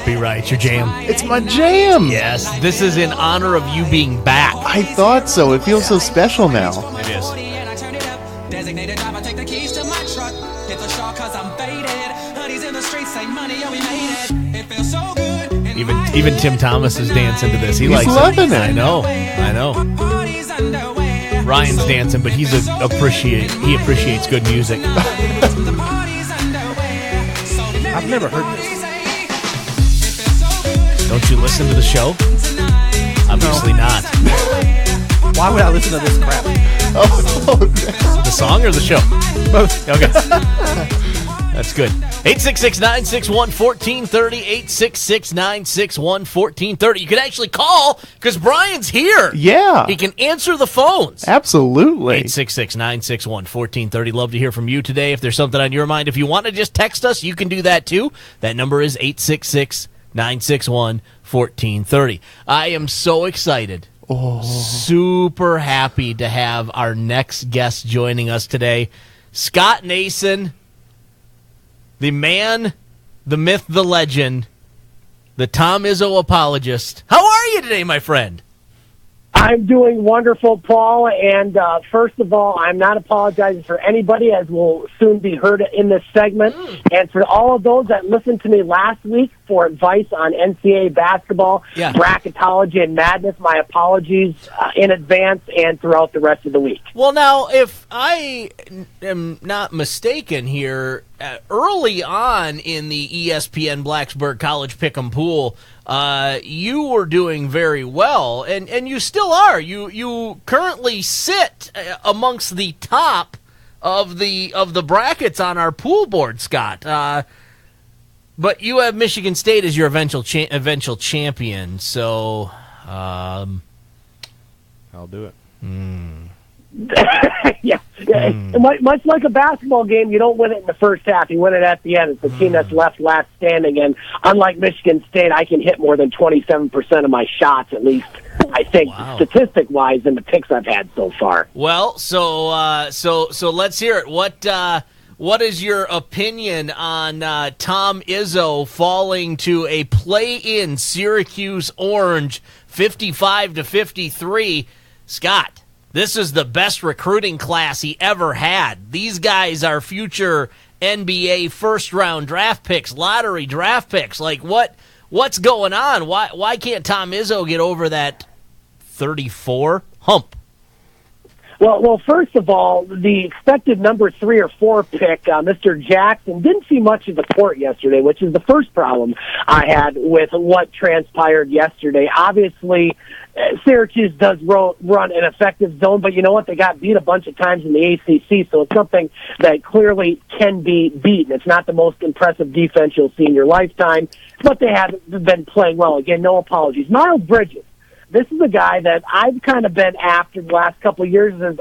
Be right, your jam. It's my jam. Yes, this is in honor of you being back. I thought so. It feels so special now. It is. Designated driver, take the keys to my truck. Hit the shop cause I'm faded. Hoodies in the streets say money, yeah, we made it. It feels so good. Even Tim Thomas is dancing to this. He's loving it. I know. Ryan's dancing, but he appreciates good music. I've never heard this. Don't you listen to the show? Obviously not. Why would I listen to this crap? The song or the show? Both. Okay. That's good. 866-961-1430, 866-961-1430. You can actually call because Brian's here. Yeah. He can answer the phones. Absolutely. 866-961-1430. Love to hear from you today. If there's something on your mind, if you want to just text us, you can do that too. That number is 866-961-1430. I am so excited. Super happy to have our next guest joining us today. Scott Nason, the man, the myth, the legend, the Tom Izzo apologist. How are you today, my friend? I'm doing wonderful, Paul, and first of all, I'm not apologizing for anybody, as will soon be heard in this segment, and for all of those that listened to me last week for advice on NCAA basketball, bracketology, and madness, my apologies in advance and throughout the rest of the week. Well, now, if I am not mistaken here, early on in the ESPN Blacksburg College Pick'em Pool, you were doing very well, and you still are. You currently sit amongst the top of the brackets on our pool board, Scott. But you have Michigan State as your eventual champion, so I'll do it. Yeah. Much like a basketball game, you don't win it in the first half. You win it at the end. It's the team that's left last standing. And unlike Michigan State, I can hit more than 27% of my shots, at least, I think, statistic-wise, in the picks I've had so far. Well, so let's hear it. What is your opinion on Tom Izzo falling to a play-in Syracuse Orange 55-53? Scott, this is the best recruiting class he ever had. These guys are future NBA first-round draft picks, lottery draft picks. Like, what's going on? Why can't Tom Izzo get over that 34 hump? Well, first of all, the expected number 3 or 4 pick, Mr. Jackson, didn't see much of the court yesterday, which is the first problem I had with what transpired yesterday. Obviously, Syracuse does run an effective zone, but you know what? They got beat a bunch of times in the ACC, so it's something that clearly can be beaten. It's not the most impressive defense you'll see in your lifetime, but they have been playing well. Again, no apologies. Miles Bridges. This is a guy that I've kind of been after the last couple of years as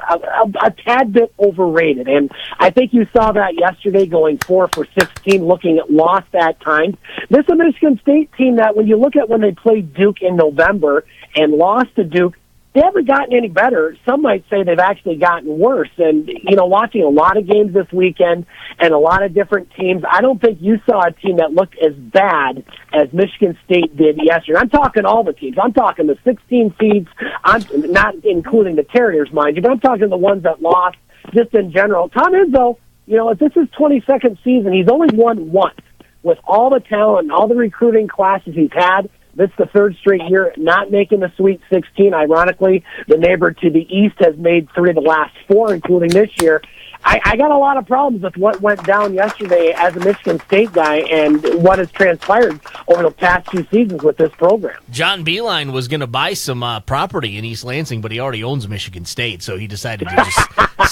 a tad bit overrated. And I think you saw that yesterday going 4 for 16, looking at lost at times. This is a Michigan State team that when you look at when they played Duke in November and lost to Duke, they haven't gotten any better. Some might say they've actually gotten worse. And, you know, watching a lot of games this weekend and a lot of different teams, I don't think you saw a team that looked as bad as Michigan State did yesterday. I'm talking all the teams. I'm talking the 16 seeds. I'm not including the Terriers, mind you, but I'm talking the ones that lost just in general. Tom Izzo, you know, if this is 22nd season, he's only won once. With all the talent and all the recruiting classes he's had, this is the third straight year not making the Sweet 16. Ironically, the neighbor to the east has made 3 of the last 4, including this year. I got a lot of problems with what went down yesterday as a Michigan State guy and what has transpired over the past 2 seasons with this program. John Beeline was going to buy some property in East Lansing, but he already owns Michigan State, so he decided to just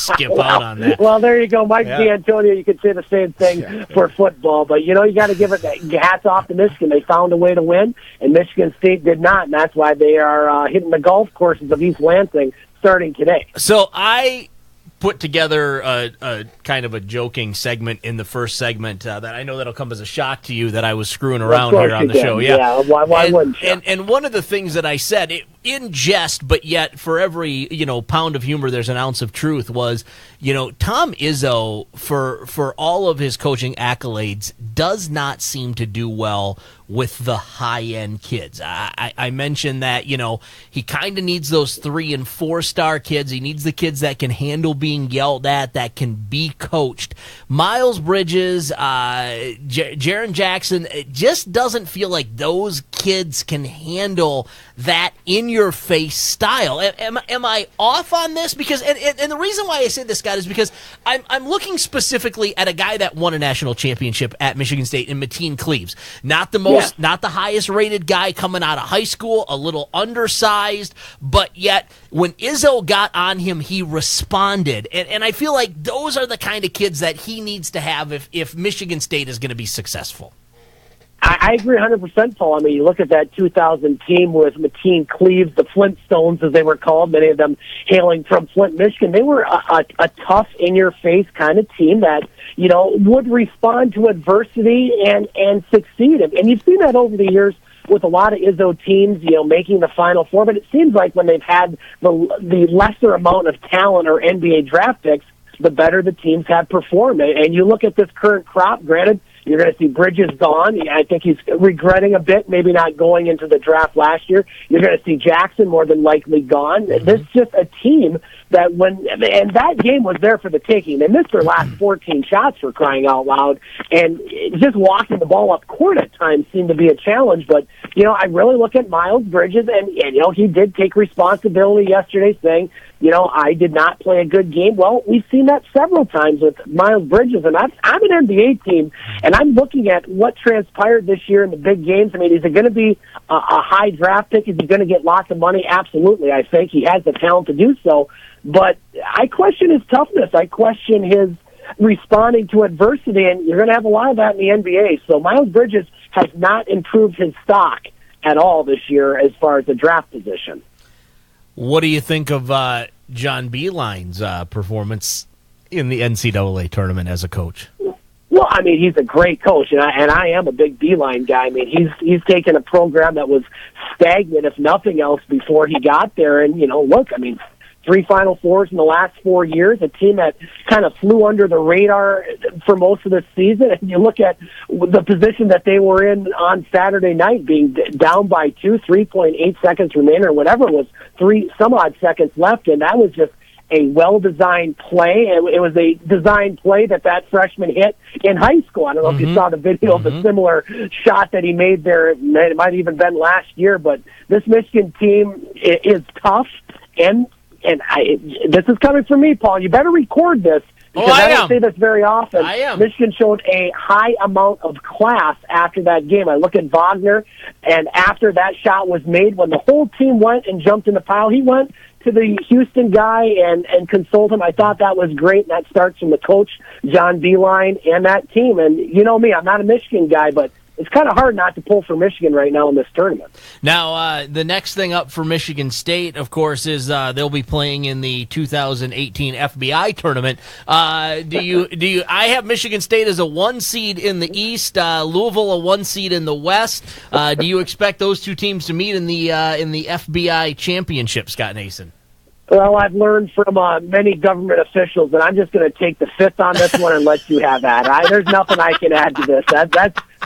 skip out on that. Well, there you go. Mike D'Antonio, you could say the same thing for football. But, you know, you got to give it hats off to Michigan. They found a way to win, and Michigan State did not, and that's why they are hitting the golf courses of East Lansing starting today. So I put together a kind of a joking segment in the first segment that I know that'll come as a shock to you that I was screwing around here on the show. Yeah, why wouldn't you? And one of the things that I said, in jest, but yet for every pound of humor, there's an ounce of truth. Was Tom Izzo, for all of his coaching accolades, does not seem to do well with the high-end kids. I mentioned that, he kind of needs those 3- and 4-star kids. He needs the kids that can handle being yelled at, that can be coached. Miles Bridges, Jaren Jackson, it just doesn't feel like those kids can handle that in-your-face style. Am I off on this? Because and the reason why I say this, Scott, is because I'm looking specifically at a guy that won a national championship at Michigan State in Mateen Cleaves. Not the highest rated guy coming out of high school, a little undersized, but yet when Izzo got on him, he responded. And I feel like those are the kind of kids that he needs to have if Michigan State is going to be successful. I agree 100%, Paul. I mean, you look at that 2000 team with Mateen Cleaves, the Flintstones, as they were called, many of them hailing from Flint, Michigan. They were a tough, in-your-face kind of team that, would respond to adversity and succeed. And you've seen that over the years with a lot of Izzo teams, making the Final Four. But it seems like when they've had the lesser amount of talent or NBA draft picks, the better the teams have performed. And you look at this current crop, granted, you're going to see Bridges gone. I think he's regretting a bit, maybe not going into the draft last year. You're going to see Jackson more than likely gone. This is just a team that and that game was there for the taking. They missed their last 14 shots, for crying out loud. And just walking the ball up court at times seemed to be a challenge. But, I really look at Miles Bridges, and he did take responsibility yesterday saying, I did not play a good game. Well, we've seen that several times with Miles Bridges, and I'm an NBA team, and I'm looking at what transpired this year in the big games. I mean, is it going to be a high draft pick? Is he going to get lots of money? Absolutely. I think he has the talent to do so, but I question his toughness. I question his responding to adversity, and you're going to have a lot of that in the NBA. So Miles Bridges has not improved his stock at all this year as far as the draft position. What do you think of John Beilein's performance in the NCAA tournament as a coach? Well, I mean, he's a great coach, and I am a big Beilein guy. I mean, he's taken a program that was stagnant, if nothing else, before he got there. And, look, I mean, 3 Final Fours in the last 4 years, a team that kind of flew under the radar for most of the season. And you look at the position that they were in on Saturday night, being down by 3.8 seconds remaining, or whatever it was, 3 some odd seconds left, and that was just a well-designed play. It was a designed play that freshman hit in high school. I don't know if you saw the video of a similar shot that he made there. It might have even been last year, but this Michigan team is tough, and this is coming from me, Paul. You better record this, because I don't say this very often. I am. Michigan showed a high amount of class after that game. I look at Wagner, and after that shot was made, when the whole team went and jumped in the pile, he went to the Houston guy and consoled him. I thought that was great, and that starts from the coach, John Beilein, and that team. And you know me, I'm not a Michigan guy, but it's kind of hard not to pull for Michigan right now in this tournament. Now, the next thing up for Michigan State, of course, is they'll be playing in the 2018 FBI tournament. Do you? I have Michigan State as a 1 seed in the East, Louisville a 1 seed in the West. Do you expect those two teams to meet in the FBI championship, Scott Nason? Well, I've learned from many government officials that I'm just going to take the fifth on this one and let you have that. There's nothing I can add to this.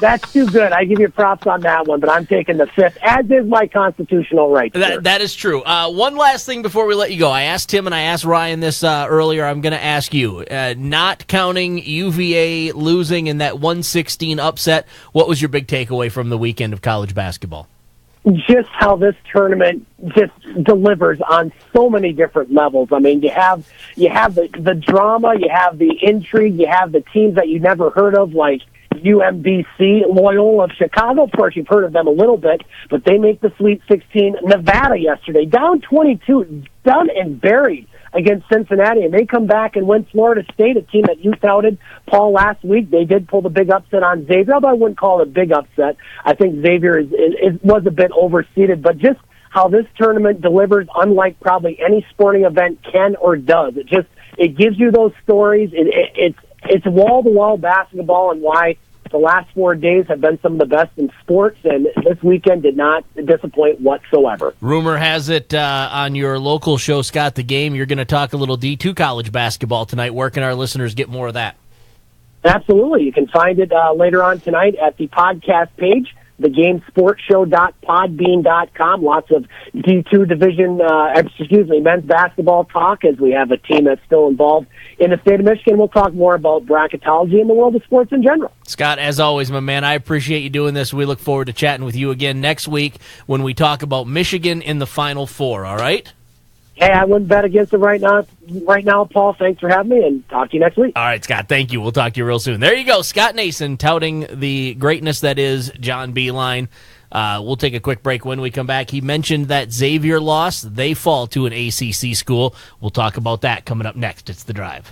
That's too good. I give you props on that one, but I'm taking the fifth, as is my constitutional right. That is true. One last thing before we let you go. I asked Tim and I asked Ryan this earlier. I'm going to ask you, not counting UVA losing in that 116 upset, what was your big takeaway from the weekend of college basketball? Just how this tournament just delivers on so many different levels. I mean, you have the drama, you have the intrigue, you have the teams that you never heard of, like UMBC, Loyola of Chicago. Of course, you've heard of them a little bit, but they make the Sweet 16. Nevada yesterday, down 22, done and buried against Cincinnati, and they come back and win Florida State, a team that you touted, Paul, last week. They did pull the big upset on Xavier, although I wouldn't call it a big upset. I think Xavier was a bit overseeded, but just how this tournament delivers, unlike probably any sporting event can or does. It gives you those stories. It's wall-to-wall basketball, and why the last 4 days have been some of the best in sports, and this weekend did not disappoint whatsoever. Rumor has it on your local show, Scott the Game, you're going to talk a little D2 college basketball tonight. Where can our listeners get more of that? Absolutely. You can find it later on tonight at the podcast page, thegamesportshow.podbean.com. Lots of D2 division, men's basketball talk, as we have a team that's still involved in the state of Michigan. We'll talk more about bracketology and the world of sports in general. Scott, as always, my man, I appreciate you doing this. We look forward to chatting with you again next week when we talk about Michigan in the Final Four, all right? Hey, I wouldn't bet against it right now, Paul. Thanks for having me, and talk to you next week. All right, Scott, thank you. We'll talk to you real soon. There you go, Scott Nason touting the greatness that is John Beeline. We'll take a quick break. When we come back, he mentioned that Xavier lost. They fall to an ACC school. We'll talk about that coming up next. It's The Drive.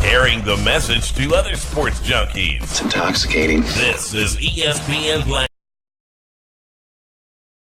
Carrying the message to other sports junkies. It's intoxicating. This is ESPN Black.